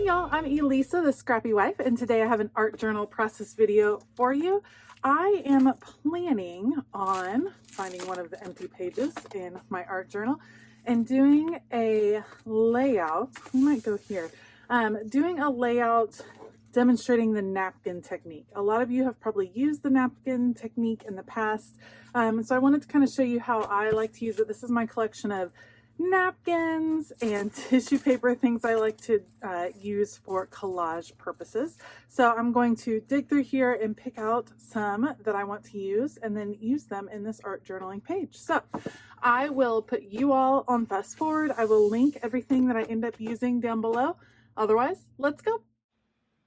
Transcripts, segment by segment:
y'all, I'm Elisa, the Scrappy Wife, and today I have an art journal process video for you. I am planning on finding one of the empty pages in my art journal and doing a layout. We might go here. Doing a layout demonstrating the napkin technique. A lot of you have probably used the napkin technique in the past, so I wanted to kind of show you how I like to use it. This is my collection of napkins and tissue paper, things I like to use for collage purposes. So I'm going to dig through here and pick out some that I want to use and then use them in this art journaling page. So I will put you all on fast forward. I will link everything that I end up using down below. Otherwise, let's go.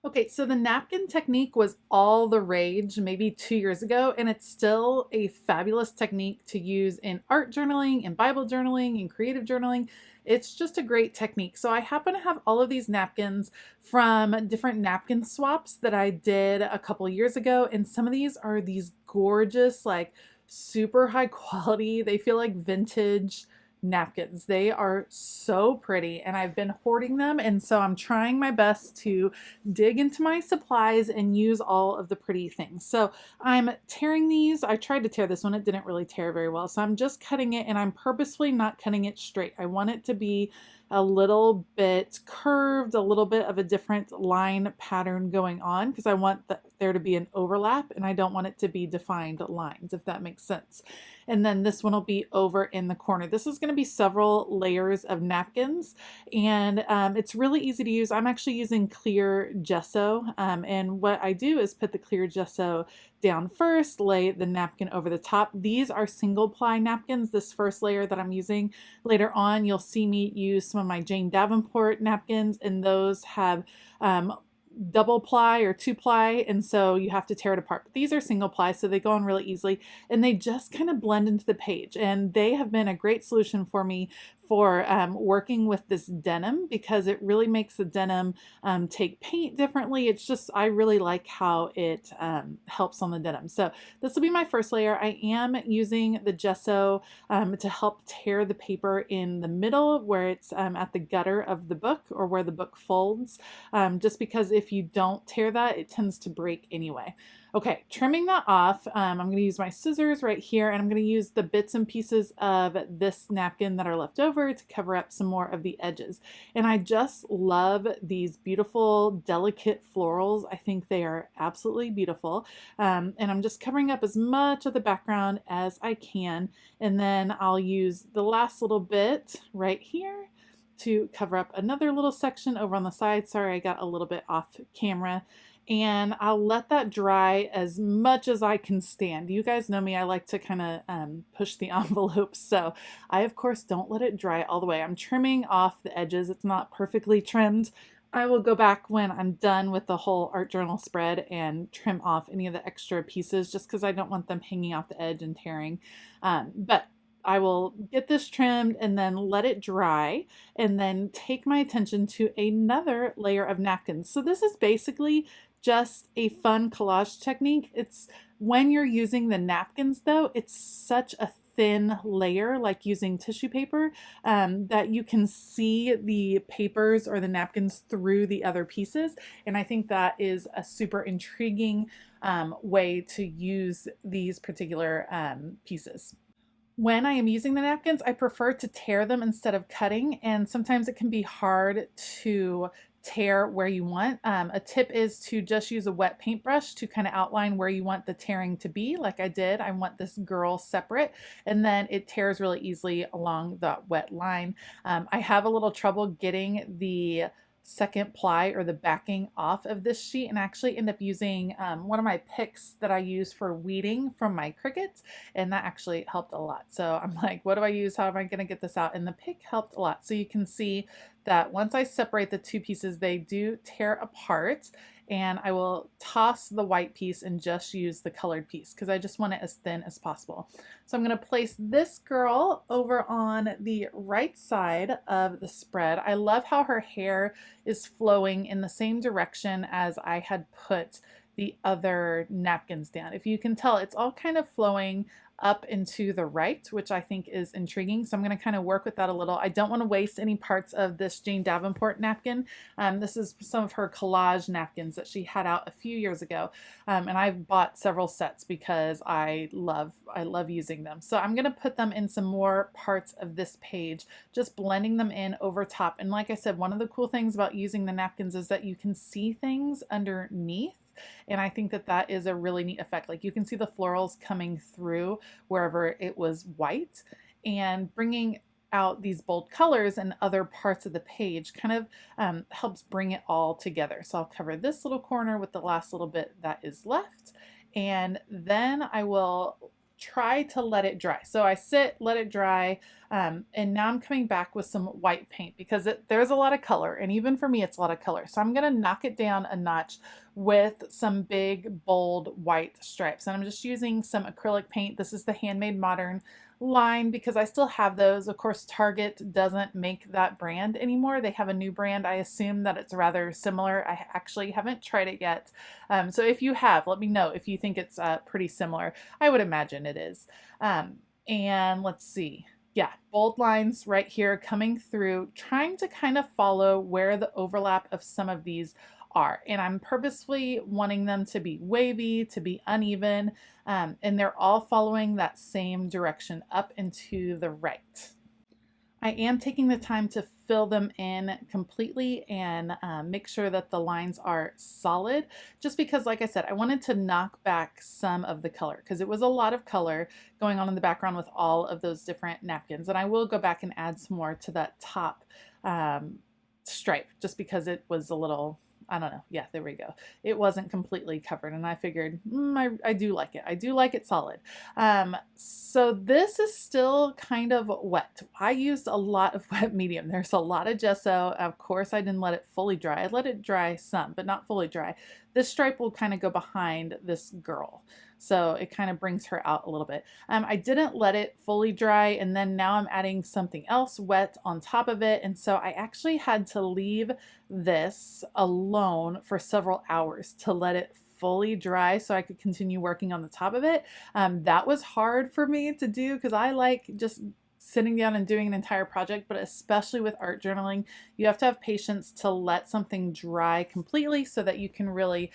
Okay, so the napkin technique was all the rage maybe 2 years ago, and it's still a fabulous technique to use in art journaling, in Bible journaling, in creative journaling. It's just a great technique. So I happen to have all of these napkins from different napkin swaps that I did a couple years ago, and some of these are these gorgeous, like super high quality, they feel like vintage napkins. They are so pretty and I've been hoarding them, and so I'm trying my best to dig into my supplies and use all of the pretty things. So I'm tearing these. I tried to tear this one. It didn't really tear very well. So I'm just cutting it, and I'm purposefully not cutting it straight. I want it to be a little bit curved, a little bit of a different line pattern going on, because I want there to be an overlap and I don't want it to be defined lines, if that makes sense. And then this one will be over in the corner. This is going to be several layers of napkins, and it's really easy to use. I'm actually using clear gesso, and what I do is put the clear gesso down first, lay the napkin over the top. These are single ply napkins. This first layer that I'm using, later on you'll see me use some of my Jane Davenport napkins, and those have double ply or two ply, and so you have to tear it apart. But these are single ply, so they go on really easily, and they just kind of blend into the page, and they have been a great solution for me for working with this denim, because it really makes the denim take paint differently. It's just, I really like how it helps on the denim. So this will be my first layer. I am using the gesso to help tear the paper in the middle where it's at the gutter of the book, or where the book folds, just because if you don't tear that, it tends to break anyway. Okay, trimming that off, I'm going to use my scissors right here, and I'm going to use the bits and pieces of this napkin that are left over to cover up some more of the edges. And I just love these beautiful, delicate florals. I think they are absolutely beautiful. And I'm just covering up as much of the background as I can. And then I'll use the last little bit right here to cover up another little section over on the side. Sorry, I got a little bit off camera. And I'll let that dry as much as I can stand. You guys know me, I like to kind of push the envelope, so I of course don't let it dry all the way. I'm trimming off the edges. It's not perfectly trimmed. I will go back when I'm done with the whole art journal spread and trim off any of the extra pieces, just because I don't want them hanging off the edge and tearing. But I will get this trimmed and then let it dry, and then take my attention to another layer of napkins. So this is basically just a fun collage technique. It's when you're using the napkins though, it's such a thin layer, like using tissue paper, that you can see the papers or the napkins through the other pieces. And I think that is a super intriguing way to use these particular pieces. When I am using the napkins, I prefer to tear them instead of cutting, and sometimes it can be hard to tear where you want. A tip is to just use a wet paintbrush to kind of outline where you want the tearing to be, like I did. I want this girl separate, and then it tears really easily along that wet line. I have a little trouble getting the second ply or the backing off of this sheet, and actually end up using one of my picks that I use for weeding from my crickets, and that actually helped a lot. So I'm like, what do I use? How am I going to get this out? And the pick helped a lot. So you can see that once I separate the two pieces, they do tear apart, and I will toss the white piece and just use the colored piece because I just want it as thin as possible. So I'm going to place this girl over on the right side of the spread. I love how her hair is flowing in the same direction as I had put the other napkins down. If you can tell, it's all kind of flowing up into the right, which I think is intriguing. So I'm going to kind of work with that a little. I don't want to waste any parts of this Jane Davenport napkin. This is some of her collage napkins that she had out a few years ago. And I've bought several sets because I love using them. So I'm going to put them in some more parts of this page, just blending them in over top. And like I said, one of the cool things about using the napkins is that you can see things underneath. And I think that that is a really neat effect. Like you can see the florals coming through wherever it was white, and bringing out these bold colors and other parts of the page kind of helps bring it all together. So I'll cover this little corner with the last little bit that is left, and then I will try to let it dry. So I let it dry, and now I'm coming back with some white paint because there's a lot of color, and even for me it's a lot of color. So I'm going to knock it down a notch with some big bold white stripes, and I'm just using some acrylic paint. This is the Handmade Modern line because I still have those. Of course, Target doesn't make that brand anymore. They have a new brand. I assume that it's rather similar. I actually haven't tried it yet. So if you have, let me know if you think it's pretty similar. I would imagine it is. And let's see. Yeah, bold lines right here coming through, trying to kind of follow where the overlap of some of these are. And I'm purposefully wanting them to be wavy, to be uneven, and they're all following that same direction up and to the right. I am taking the time to fill them in completely and make sure that the lines are solid, just because, like I said, I wanted to knock back some of the color because it was a lot of color going on in the background with all of those different napkins. And I will go back and add some more to that top stripe just because it was a little, I don't know. Yeah, there we go. It wasn't completely covered, and I figured I do like it. I do like it solid. So this is still kind of wet. I used a lot of wet medium. There's a lot of gesso. Of course, I didn't let it fully dry. I let it dry some, but not fully dry. This stripe will kind of go behind this girl, so it kind of brings her out a little bit. I didn't let it fully dry, and then now I'm adding something else wet on top of it, and so I actually had to leave this alone for several hours to let it fully dry so I could continue working on the top of it. That was hard for me to do because I like just sitting down and doing an entire project, but especially with art journaling, you have to have patience to let something dry completely so that you can really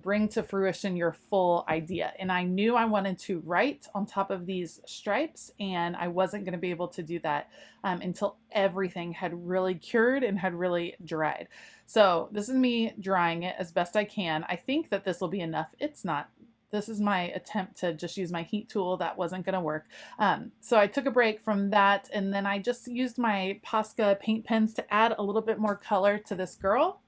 bring to fruition your full idea. And I knew I wanted to write on top of these stripes, and I wasn't going to be able to do that until everything had really cured and had really dried. So this is me drying it as best I can. I think that this will be enough. It's not. This is my attempt to just use my heat tool. That wasn't going to work. So I took a break from that, and then I just used my Posca paint pens to add a little bit more color to this girl.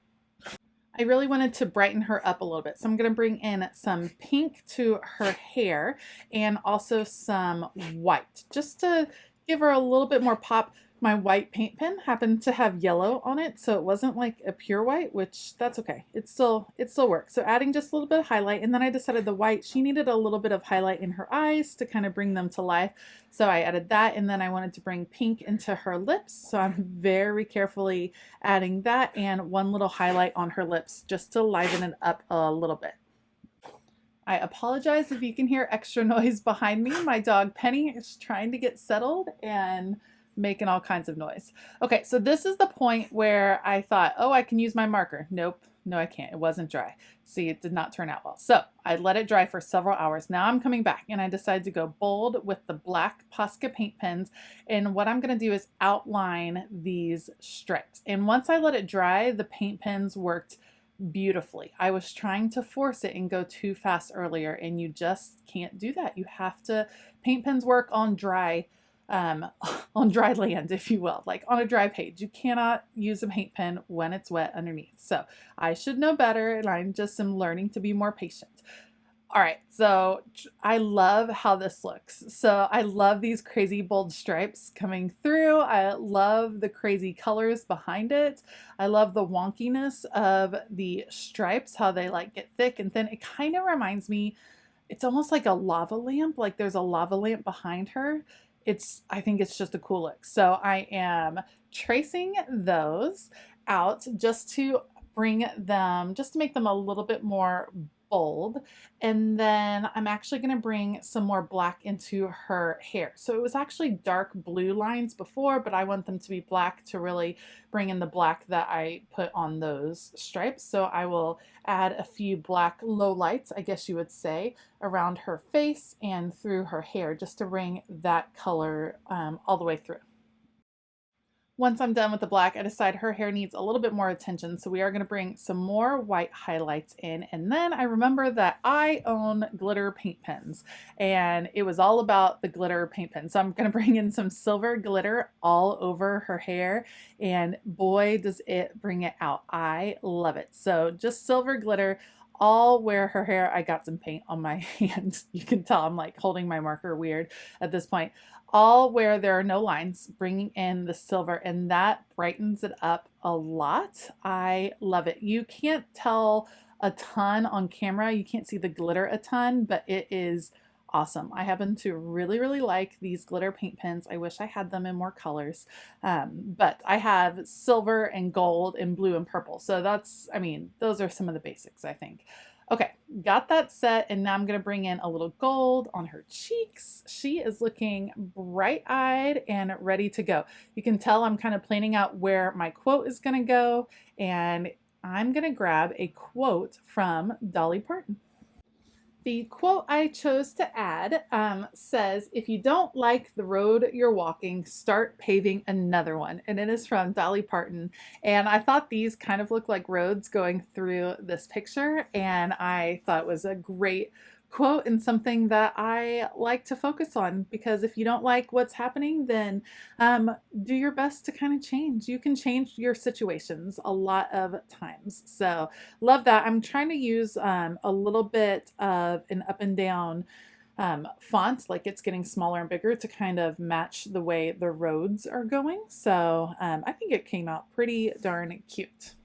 I really wanted to brighten her up a little bit. So I'm going to bring in some pink to her hair and also some white just to give her a little bit more pop. My white paint pen happened to have yellow on it, so it wasn't like a pure white, which that's okay. It still works. So adding just a little bit of highlight, and then I decided the white, she needed a little bit of highlight in her eyes to kind of bring them to life. So I added that, and then I wanted to bring pink into her lips. So I'm very carefully adding that and one little highlight on her lips just to liven it up a little bit. I apologize if you can hear extra noise behind me. My dog Penny is trying to get settled and making all kinds of noise. Okay, so this is the point where I thought, oh, I can use my marker. Nope, no, I can't. It wasn't dry. See, it did not turn out well. So I let it dry for several hours. Now I'm coming back, and I decided to go bold with the black Posca paint pens. And what I'm going to do is outline these stripes. And once I let it dry, the paint pens worked beautifully. I was trying to force it and go too fast earlier, and you just can't do that. You have to, paint pens work on dry land, if you will, like on a dry page. You cannot use a paint pen when it's wet underneath. So I should know better, and I'm just am learning to be more patient. All right, so I love how this looks. So I love these crazy bold stripes coming through. I love the crazy colors behind it. I love the wonkiness of the stripes, how they like get thick and thin. It kind of reminds me, it's almost like a lava lamp, like there's a lava lamp behind her. I think it's just a cool look. So I am tracing those out just to bring them, just to make them a little bit more bold. And then I'm actually going to bring some more black into her hair. So it was actually dark blue lines before, but I want them to be black to really bring in the black that I put on those stripes. So I will add a few black low lights, I guess you would say, around her face and through her hair just to bring that color all the way through. Once I'm done with the black, I decide her hair needs a little bit more attention, so we are going to bring some more white highlights in. And then I remember that I own glitter paint pens, and it was all about the glitter paint pen. So I'm going to bring in some silver glitter all over her hair, and boy, does it bring it out. I love it. So just silver glitter all where her hair. I got some paint on my hand. You can tell I'm like holding my marker weird at this point. All where there are no lines, bringing in the silver, and that brightens it up a lot. I love it. You can't tell a ton on camera. You can't see the glitter a ton, but it is awesome. I happen to really like these glitter paint pens. I wish I had them in more colors, but I have silver and gold and blue and purple. So that's, I mean, those are some of the basics, I think. Okay, got that set, and now I'm going to bring in a little gold on her cheeks. She is looking bright-eyed and ready to go. You can tell I'm kind of planning out where my quote is going to go, and I'm going to grab a quote from Dolly Parton. The quote I chose to add says, "If you don't like the road you're walking, start paving another one." And it is from Dolly Parton. And I thought these kind of look like roads going through this picture. And I thought it was a great quote and something that I like to focus on, because if you don't like what's happening, then do your best to kind of change. You can change your situations a lot of times. So love that. I'm trying to use a little bit of an up and down font, like it's getting smaller and bigger to kind of match the way the roads are going. So I think it came out pretty darn cute.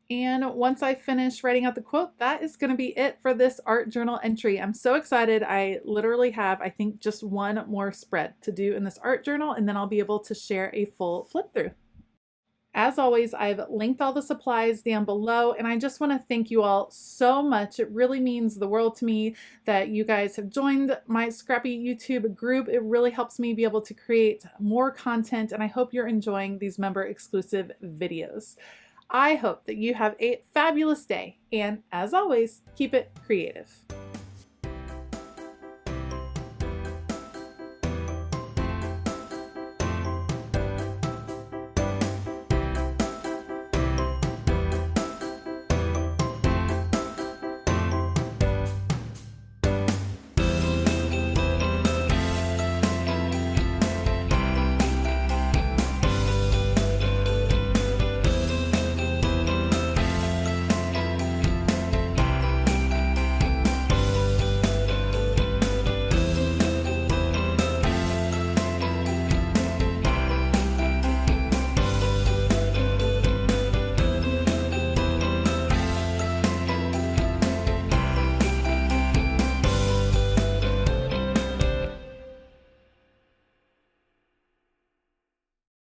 And once I finish writing out the quote, that is going to be it for this art journal entry. I'm so excited. I literally have, I think, just one more spread to do in this art journal, and then I'll be able to share a full flip through. As always, I've linked all the supplies down below, and I just want to thank you all so much. It really means the world to me that you guys have joined my Scrappy YouTube group. It really helps me be able to create more content, and I hope you're enjoying these member exclusive videos. I hope that you have a fabulous day, and as always, keep it creative.